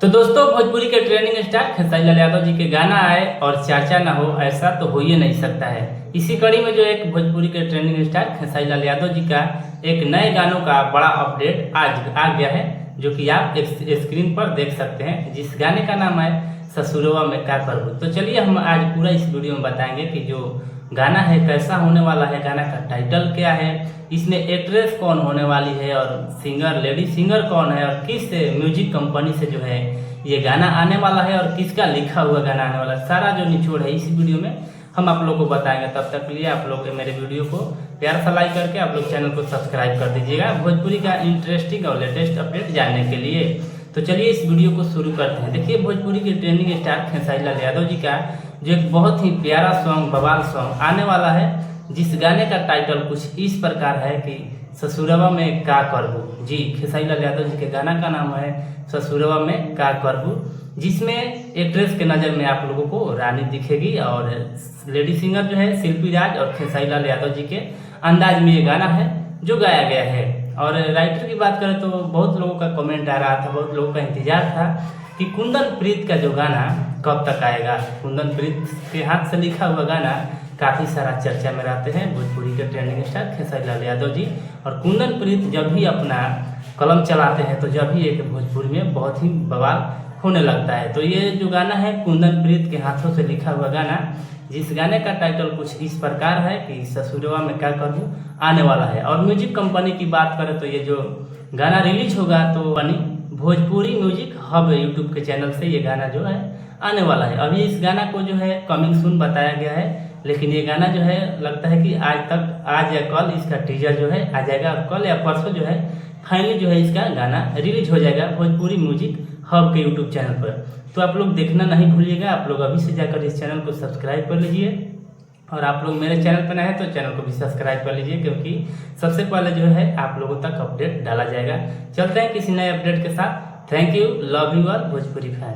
तो दोस्तों, भोजपुरी के ट्रेंडिंग स्टार खेसारी लाल यादव जी के गाना आए और चर्चा ना हो, ऐसा तो हो ही नहीं सकता है। इसी कड़ी में जो एक भोजपुरी के ट्रेंडिंग स्टार खेसारी लाल यादव जी का एक नए गानों का बड़ा अपडेट आज आ गया है, जो कि आप एक स्क्रीन पर देख सकते हैं, जिस गाने का नाम है ससुरवा में का करबू। तो चलिए हम आज पूरा इस वीडियो में बताएंगे कि जो गाना है कैसा होने वाला है, गाना का टाइटल क्या है, इसमें एक्ट्रेस कौन होने वाली है और सिंगर लेडी सिंगर कौन है और किस म्यूजिक कंपनी से जो है ये गाना आने वाला है और किसका लिखा हुआ गाना आने वाला है, सारा जो निचोड़ है इस वीडियो में हम आप लोग को बताएंगे। तब तक के लिए आप लोग मेरे वीडियो को प्यार से लाइक करके आप लोग चैनल को सब्सक्राइब कर दीजिएगा भोजपुरी का इंटरेस्टिंग और लेटेस्ट अपडेट जानने के लिए। तो चलिए इस वीडियो को शुरू करते हैं। देखिए, भोजपुरी के ट्रेंडिंग स्टार खेसारी लाल यादव जी का जो एक बहुत ही प्यारा सॉन्ग, बवाल सॉन्ग आने वाला है, जिस गाने का टाइटल कुछ इस प्रकार है कि ससुरवा में का करबू। जी, खेसारी लाल यादव जी के गाना का नाम है ससुरवा में का करबू, जिसमें एक्ट्रेस के नज़र में आप लोगों को रानी दिखेगी और लेडी सिंगर जो है शिल्पी राज और खेसारी लाल यादव जी के अंदाज में ये गाना है जो गाया गया है। और राइटर की बात करें तो बहुत लोगों का कमेंट आ रहा था, बहुत लोगों का इंतजार था कि कुंदन प्रीत का जो गाना कब तक आएगा। कुंदन प्रीत के हाथ से लिखा हुआ गाना काफ़ी सारा चर्चा में रहते हैं भोजपुरी के ट्रेंडिंग स्टार खेसारी लाल यादव जी। और कुंदन प्रीत जब भी अपना कलम चलाते हैं तो जब भी एक भोजपुरी में बहुत ही बवाल होने लगता है। तो ये जो गाना है कुंदन प्रीत के हाथों से लिखा हुआ गाना, जिस गाने का टाइटल कुछ इस प्रकार है कि ससुरवा में क्या करूँ आने वाला है। और म्यूजिक कंपनी की बात करें तो ये जो गाना रिलीज होगा तो बनी भोजपुरी म्यूजिक हब यूट्यूब के चैनल से ये गाना जो है आने वाला है। अभी इस गाना को जो है कमिंग सून बताया गया है, लेकिन ये गाना जो है लगता है कि आज या कल इसका टीजर जो है आ जाएगा और कल या परसों जो है फाइनली जो है इसका गाना रिलीज हो जाएगा भोजपुरी म्यूजिक हब के यूट्यूब चैनल पर। तो आप लोग देखना नहीं भूलिएगा, आप लोग अभी से जाकर इस चैनल को सब्सक्राइब कर लीजिए। और आप लोग मेरे चैनल पर नए हैं तो चैनल को भी सब्सक्राइब कर लीजिए, क्योंकि सबसे पहले जो है आप लोगों तक अपडेट डाला जाएगा। चलते हैं किसी नए अपडेट के साथ। Thank you, love you all Bhojpuri fan.